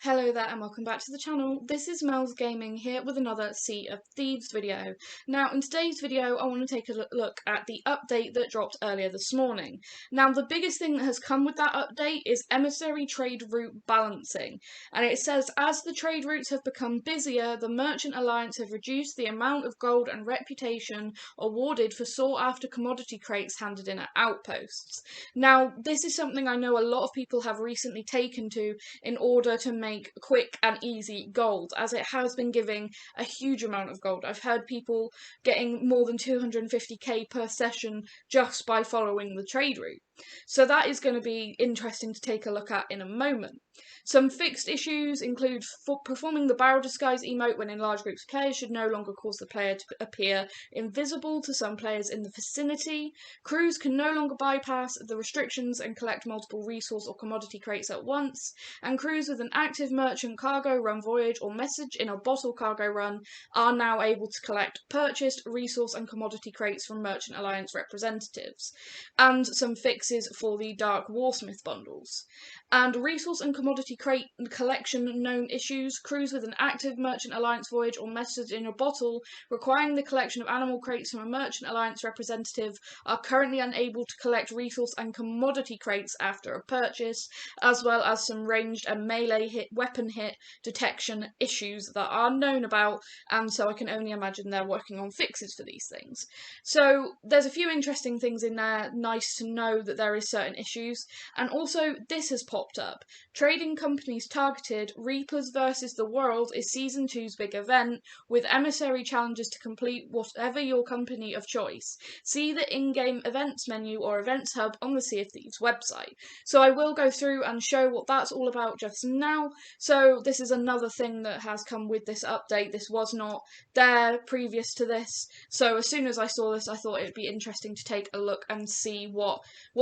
Hello there and welcome back to the channel. This is Mel's Gaming here with another Sea of Thieves video. Now in today's video I want to take a look at the update that dropped earlier this morning. Now the biggest thing that has come with that update is emissary trade route balancing, and it says as the trade routes have become busier, the Merchant Alliance have reduced the amount of gold and reputation awarded for sought after commodity crates handed in at outposts. Now this is something I know a lot of people have recently taken to in order to make quick and easy gold, as it has been giving a huge amount of gold. I've heard people getting more than 250k per session just by following the trade route. So that is going to be interesting to take a look at in a moment. Some fixed issues include performing the barrel disguise emote when in large groups of players should no longer cause the player to appear invisible to some players in the vicinity. Crews can no longer bypass the restrictions and collect multiple resource or commodity crates at once, and crews with an active merchant cargo run voyage or message in a bottle cargo run are now able to collect purchased resource and commodity crates from Merchant Alliance representatives, and some fixes for the Dark Warsmith bundles. And resource and commodity crate collection known issues: crews with an active Merchant Alliance voyage or message in a bottle requiring the collection of animal crates from a Merchant Alliance representative are currently unable to collect resource and commodity crates after a purchase, as well as some ranged and melee weapon hit detection issues that are known about, and so I can only imagine they're working on fixes for these things. So there's a few interesting things in there, nice to know that there is certain issues, and also this has popped up. Trading Companies Targeted Reapers vs. the World is Season 2's big event, with emissary challenges to complete whatever your company of choice. See the in-game events menu or events hub on the Sea of Thieves website. So I will go through and show what that's all about just now. So this is another thing that has come with this update. This was not there previous to this. So as soon as I saw this, I thought it'd be interesting to take a look and see what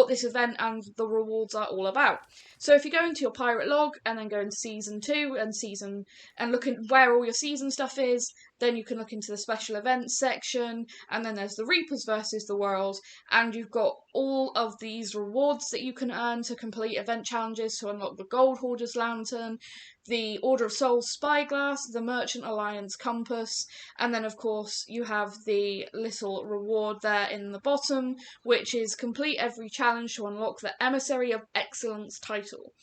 this event and the rewards are all about. So if you go into your pirate log and then go into season 2 and look at where all your season stuff is, then you can look into the special events section, and then there's the Reapers versus the World, and you've got all of these rewards that you can earn to complete event challenges to unlock the Gold Hoarder's Lantern, the Order of Souls Spyglass, the Merchant Alliance Compass, and then of course you have the little reward there in the bottom, which is complete every challenge to unlock the Emissary of Excellence title.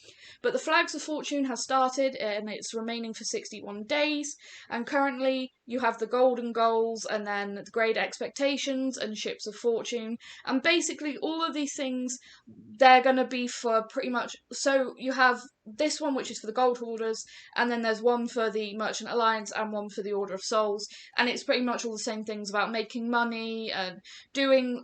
But the Flags of Fortune has started and it's remaining for 61 days, and currently you have the Golden Goals and then the Great Expectations and Ships of Fortune, and basically all of these things, they're going to be for pretty much, so you have this one which is for the Gold Hoarders, and then there's one for the Merchant Alliance and one for the Order of Souls, and it's pretty much all the same things about making money and doing,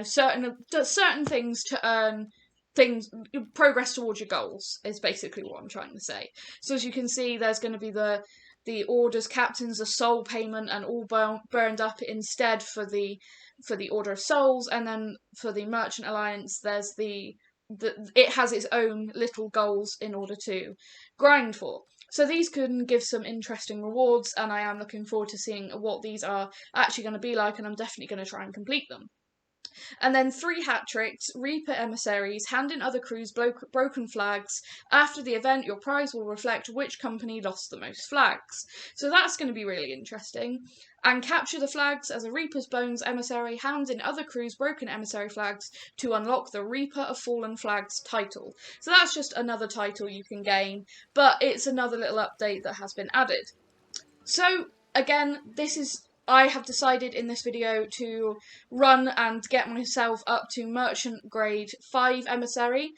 certain things to earn things, progress towards your goals is basically what I'm trying to say. So as you can see, there's going to be the Order's Captains, a soul payment, and all burned up instead for the Order of Souls, and then for the Merchant Alliance there's it has its own little goals in order to grind for. So these can give some interesting rewards, and I am looking forward to seeing what these are actually going to be like, and I'm definitely going to try and complete them. And then 3 hat tricks: Reaper emissaries, hand in other crews' broken flags. After the event, your prize will reflect which company lost the most flags. So that's going to be really interesting. And capture the flags as a Reaper's Bones emissary, hand in other crews' broken emissary flags to unlock the Reaper of Fallen Flags title. So that's just another title you can gain, but it's another little update that has been added. So again, I have decided in this video to run and get myself up to Merchant Grade 5 Emissary,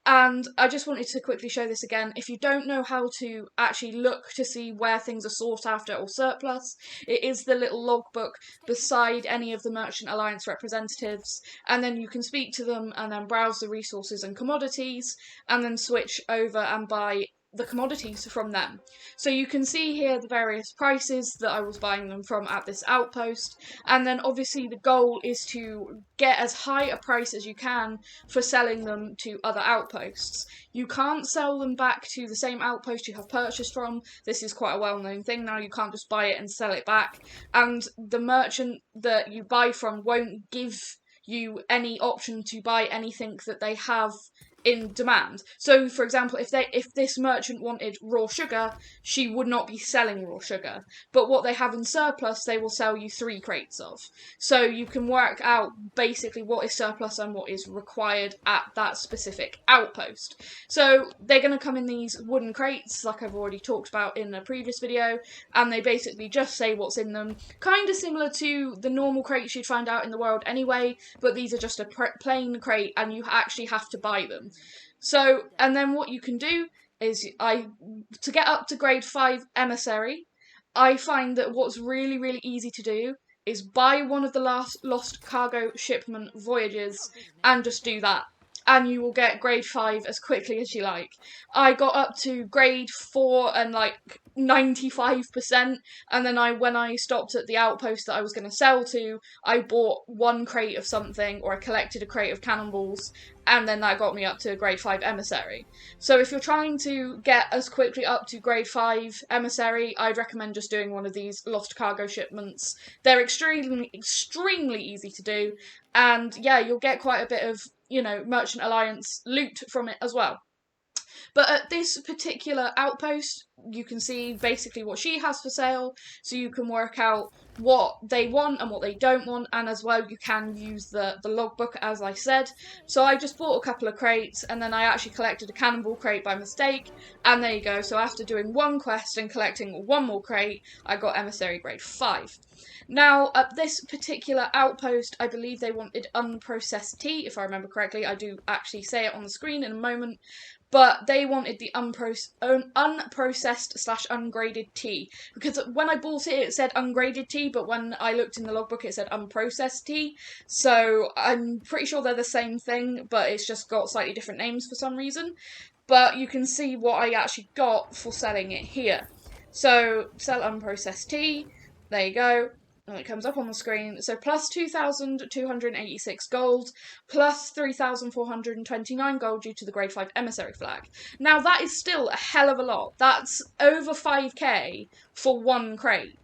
and I just wanted to quickly show this again. If you don't know how to actually look to see where things are sought after or surplus, it is the little logbook beside any of the Merchant Alliance representatives, and then you can speak to them and then browse the resources and commodities, and then switch over and buy the commodities from them. So you can see here the various prices that I was buying them from at this outpost, and then obviously the goal is to get as high a price as you can for selling them to other outposts. You can't sell them back to the same outpost you have purchased from. This is quite a well-known thing now. You can't just buy it and sell it back, and the merchant that you buy from won't give you any option to buy anything that they have in demand. So, for example, if this merchant wanted raw sugar, she would not be selling raw sugar. But what they have in surplus, they will sell you 3 crates of. So you can work out basically what is surplus and what is required at that specific outpost. So they're going to come in these wooden crates, like I've already talked about in a previous video, and they basically just say what's in them. Kind of similar to the normal crates you'd find out in the world anyway, but these are just a plain crate and you actually have to buy them. So, and then what you can do is, to get up to grade 5 emissary, I find that what's really, really easy to do is buy one of the last lost cargo shipment voyages and just do that. And you will get grade 5 as quickly as you like. I got up to grade 4 and like 95%, and then when I stopped at the outpost that I was going to sell to, I bought 1 crate of something, or I collected a crate of cannonballs, and then that got me up to a grade 5 emissary. So if you're trying to get as quickly up to grade 5 emissary, I'd recommend just doing one of these lost cargo shipments. They're extremely easy to do, and yeah, you'll get quite a bit of, Merchant Alliance loot from it as well. But at this particular outpost, you can see basically what she has for sale, so you can work out what they want and what they don't want, and as well you can use the logbook, as I said. So I just bought a couple of crates, and then I actually collected a cannonball crate by mistake, and there you go. So after doing 1 quest and collecting 1 more crate, I got emissary grade 5. Now, at this particular outpost, I believe they wanted unprocessed tea, if I remember correctly. I do actually say it on the screen in a moment. But they wanted the unprocessed/ungraded tea, because when I bought it, it said ungraded tea, but when I looked in the logbook, it said unprocessed tea. So I'm pretty sure they're the same thing, but it's just got slightly different names for some reason. But you can see what I actually got for selling it here. So sell unprocessed tea. There you go. And it comes up on the screen. So plus 2,286 gold, plus 3,429 gold due to the grade 5 emissary flag. Now that is still a hell of a lot. That's over 5k for 1 crate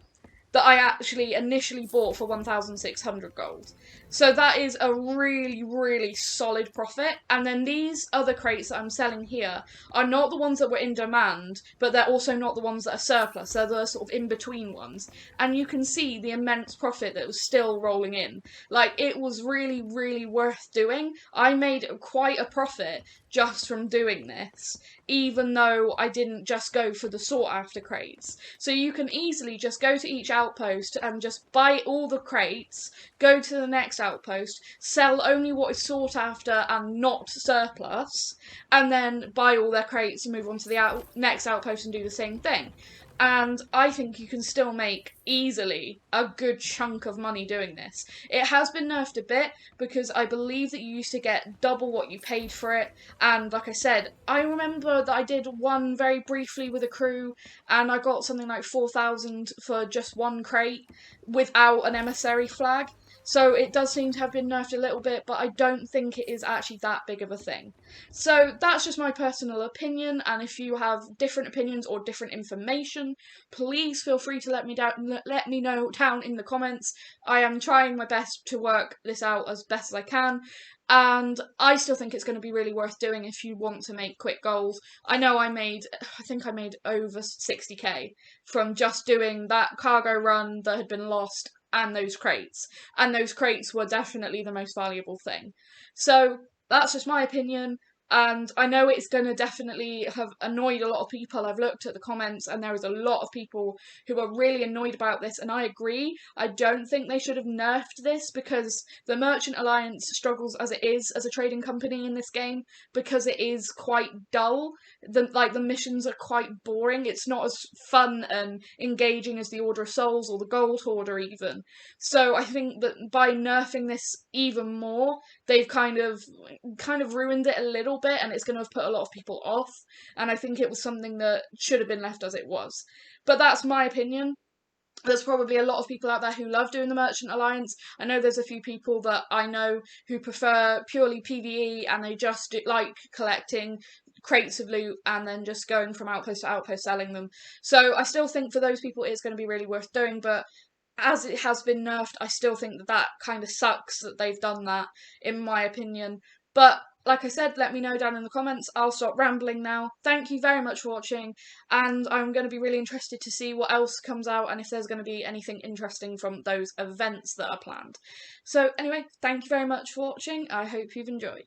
that I actually initially bought for 1,600 gold. So that is a really, really solid profit. And then these other crates that I'm selling here are not the ones that were in demand, but they're also not the ones that are surplus. They're the sort of in-between ones. And you can see the immense profit that was still rolling in. Like, it was really, really worth doing. I made quite a profit just from doing this, even though I didn't just go for the sought-after crates. So you can easily just go to each outpost and just buy all the crates, go to the next outpost, sell only what is sought after and not surplus, and then buy all their crates and move on to the next outpost and do the same thing. And I think you can still make easily a good chunk of money doing this. It has been nerfed a bit, because I believe that you used to get double what you paid for it, and like I said, I remember that I did one very briefly with a crew, and I got something like 4,000 for just 1 crate without an emissary flag. So it does seem to have been nerfed a little bit, but I don't think it is actually that big of a thing. So that's just my personal opinion, and if you have different opinions or different information, please feel free to let me know down in the comments. I am trying my best to work this out as best as I can, and I still think it's going to be really worth doing if you want to make quick goals. I know I think I made over 60k from just doing that cargo run that had been lost and those crates. And those crates were definitely the most valuable thing. So that's just my opinion. And I know it's going to definitely have annoyed a lot of people. I've looked at the comments and there is a lot of people who are really annoyed about this, and I agree. I don't think they should have nerfed this, because the Merchant Alliance struggles as it is as a trading company in this game, because it is quite dull. The missions are quite boring. It's not as fun and engaging as the Order of Souls or the Gold Hoarder even. So I think that by nerfing this even more, they've kind of ruined it a little bit, and it's going to have put a lot of people off, and I think it was something that should have been left as it was. But that's my opinion. There's probably a lot of people out there who love doing the Merchant Alliance. I know there's a few people that I know who prefer purely PvE, and they just like collecting crates of loot and then just going from outpost to outpost selling them. So I still think for those people it's going to be really worth doing, but as it has been nerfed, I still think that kind of sucks that they've done that, in my opinion. But like I said, let me know down in the comments. I'll stop rambling now. Thank you very much for watching, and I'm going to be really interested to see what else comes out and if there's going to be anything interesting from those events that are planned. So anyway, thank you very much for watching. I hope you've enjoyed.